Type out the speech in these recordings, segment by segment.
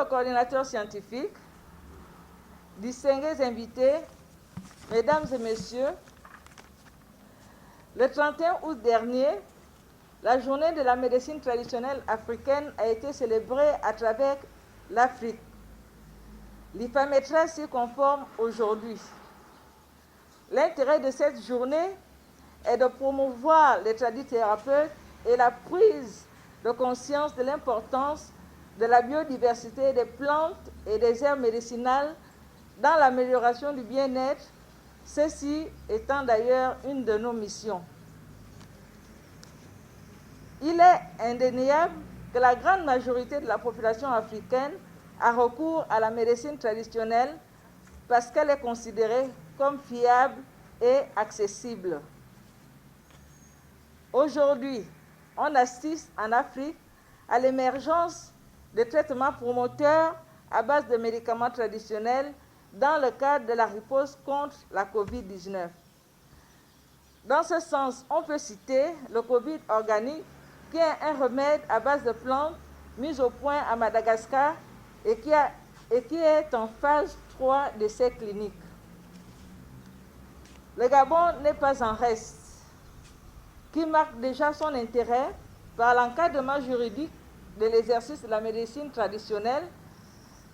le coordinateur scientifique, distingués invités, mesdames et messieurs, le 31 août dernier, la journée de la médecine traditionnelle africaine a été célébrée à travers l'Afrique. L'IFAMETRA s'y conforme aujourd'hui. L'intérêt de cette journée est de promouvoir les tradithérapeutes et la prise de conscience de l'importance de la biodiversité des plantes et des herbes médicinales dans l'amélioration du bien-être, ceci étant d'ailleurs une de nos missions. Il est indéniable que la grande majorité de la population africaine a recours à la médecine traditionnelle parce qu'elle est considérée comme fiable et accessible. Aujourd'hui, on assiste en Afrique à l'émergence de traitements promoteurs à base de médicaments traditionnels dans le cadre de la riposte contre la COVID-19. Dans ce sens, on peut citer le Covid organique, qui est un remède à base de plantes mis au point à Madagascar et qui est en phase 3 d'essais cliniques. Le Gabon n'est pas en reste, qui marque déjà son intérêt par l'encadrement juridique de l'exercice de la médecine traditionnelle.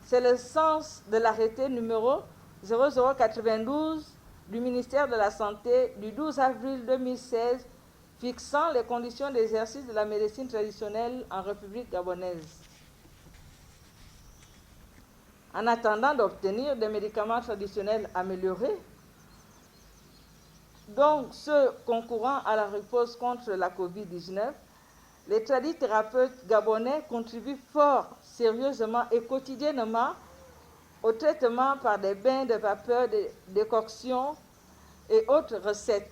C'est le sens de l'arrêté numéro 0092 du ministère de la Santé du 12 avril 2016 fixant les conditions d'exercice de la médecine traditionnelle en République gabonaise. En attendant d'obtenir des médicaments traditionnels améliorés, donc ceux concourant à la riposte contre la COVID-19, les tradithérapeutes gabonais contribuent fort, sérieusement et quotidiennement au traitement par des bains de vapeur, des décoctions et autres recettes.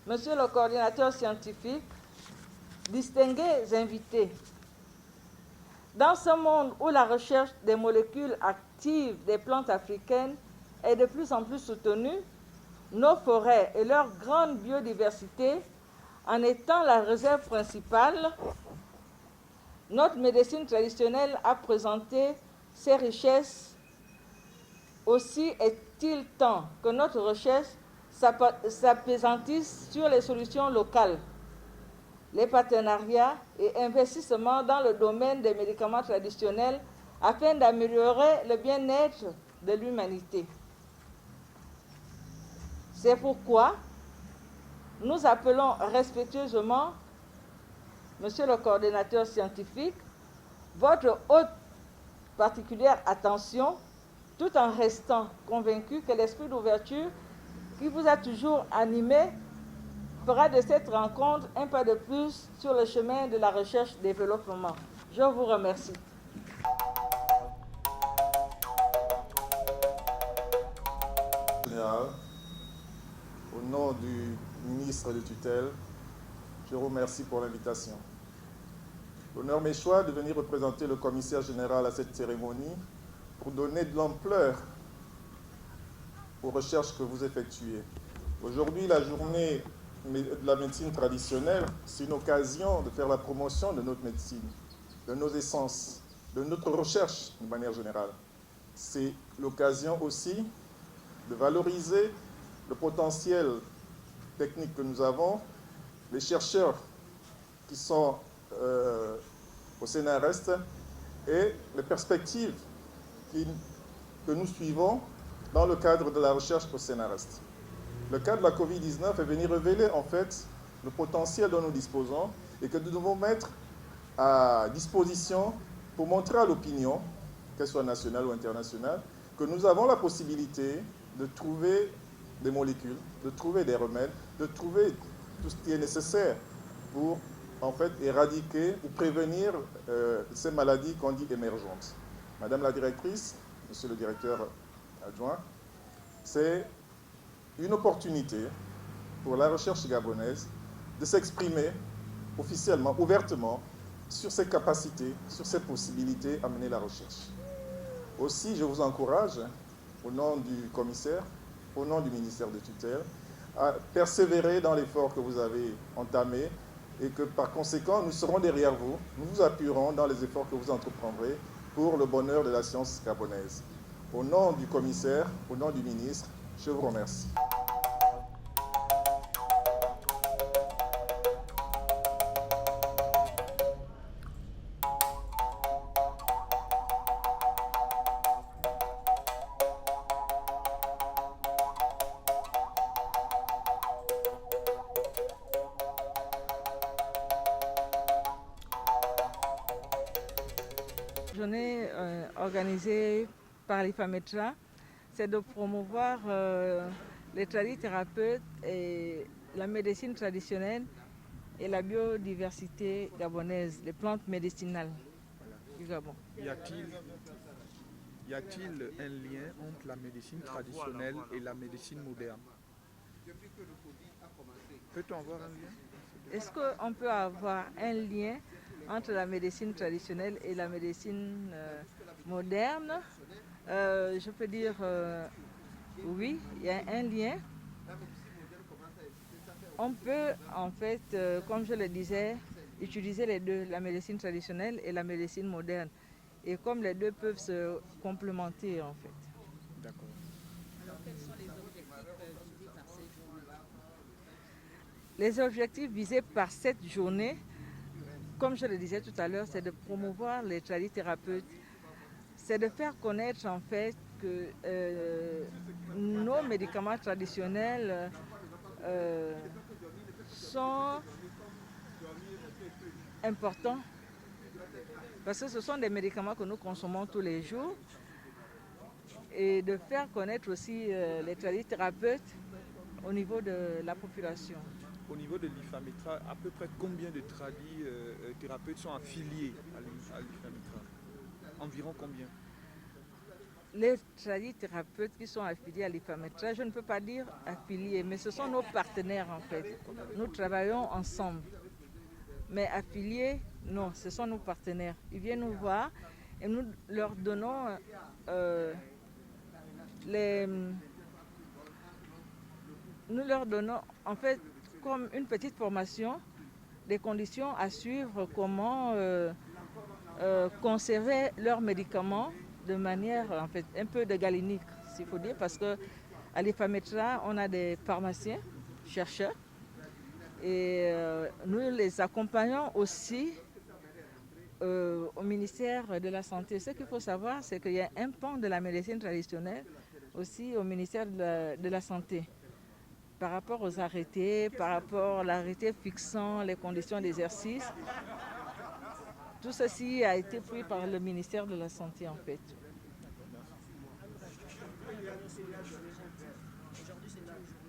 Monsieur le coordinateur scientifique, distingués invités, dans ce monde où la recherche des molécules actives des plantes africaines est de plus en plus soutenue, nos forêts et leur grande biodiversité en étant la réserve principale, notre médecine traditionnelle a présenté ses richesses. Aussi est-il temps que notre recherche s'appesantisse sur les solutions locales, les partenariats et investissements dans le domaine des médicaments traditionnels afin d'améliorer le bien-être de l'humanité. C'est pourquoi nous appelons respectueusement, Monsieur le coordinateur scientifique, votre haute particulière attention, tout en restant convaincu que l'esprit d'ouverture qui vous a toujours animé fera de cette rencontre un pas de plus sur le chemin de la recherche-développement. Je vous remercie. Général, au nom du ministre de tutelle, je vous remercie pour l'invitation. L'honneur m'est choix de venir représenter le commissaire général à cette cérémonie pour donner de l'ampleur aux recherches que vous effectuez. Aujourd'hui, la journée de la médecine traditionnelle, c'est une occasion de faire la promotion de notre médecine, de nos essences, de notre recherche de manière générale. C'est l'occasion aussi de valoriser le potentiel technique que nous avons, les chercheurs qui sont au CNRS et les perspectives que nous suivons dans le cadre de la recherche au CNRS. Le cas de la COVID-19 est venu révéler en fait le potentiel dont nous disposons et que nous devons mettre à disposition pour montrer à l'opinion, qu'elle soit nationale ou internationale, que nous avons la possibilité de trouver des molécules, de trouver des remèdes, de trouver tout ce qui est nécessaire pour en fait éradiquer ou prévenir ces maladies qu'on dit émergentes. Madame la directrice, monsieur le directeur adjoint, c'est une opportunité pour la recherche gabonaise de s'exprimer officiellement, ouvertement, sur ses capacités, sur ses possibilités à mener la recherche. Aussi, je vous encourage, au nom du commissaire, au nom du ministère de tutelle, à persévérer dans l'effort que vous avez entamé et que par conséquent, nous serons derrière vous. Nous vous appuierons dans les efforts que vous entreprendrez pour le bonheur de la science gabonaise. Au nom du commissaire, au nom du ministre, je vous remercie. Journée organisée par l'IFAMETRA, c'est de promouvoir les tradithérapeutes et la médecine traditionnelle et la biodiversité gabonaise, les plantes médicinales du Gabon. Y a-t-il un lien entre la médecine traditionnelle et la médecine moderne? Peut-on avoir un lien? Est-ce qu'on peut avoir un lien entre la médecine traditionnelle et la médecine moderne? Je peux dire oui, il y a un lien. On peut en fait, comme je le disais, utiliser les deux, la médecine traditionnelle et la médecine moderne. Et comme les deux peuvent se complémenter en fait. D'accord. Alors quels sont les objectifs visés par ces journées-là? Les objectifs visés par cette journée, comme je le disais tout à l'heure, c'est de promouvoir les tradithérapeutes. C'est de faire connaître en fait que nos médicaments traditionnels sont importants parce que ce sont des médicaments que nous consommons tous les jours et de faire connaître aussi les tradithérapeutes au niveau de la population. Au niveau de l'IFAMETRA, à peu près combien de thérapeutes sont affiliés à l'IFAMETRA? Environ combien? Les tradithérapeutes qui sont affiliés à l'IFAMETRA, je ne peux pas dire affiliés, mais ce sont nos partenaires en fait. Nous travaillons ensemble. Mais affiliés, non, ce sont nos partenaires. Ils viennent nous voir et nous leur donnons en fait comme une petite formation, des conditions à suivre, comment conserver leurs médicaments de manière en fait un peu de galénique, s'il faut dire, parce qu'à l'IFAMETRA, on a des pharmaciens, chercheurs, et nous les accompagnons aussi au ministère de la Santé. Ce qu'il faut savoir, c'est qu'il y a un pan de la médecine traditionnelle aussi au ministère de la Santé. Par rapport aux arrêtés, par rapport à l'arrêté fixant les conditions d'exercice, tout ceci a été pris par le ministère de la Santé en fait. Aujourd'hui, c'est une journée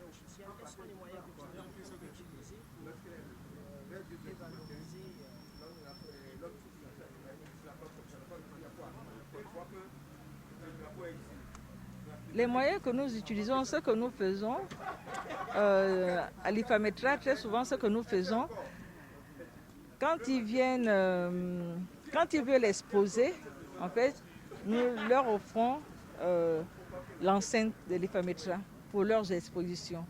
officielle. Quels sont les moyens que vous avez utilisés pour dévaloriser Les moyens que nous utilisons, ce que nous faisons, à l'IFAMETRA, très souvent ce que nous faisons, quand ils veulent exposer, en fait, nous leur offrons l'enceinte de l'IFAMETRA pour leurs expositions.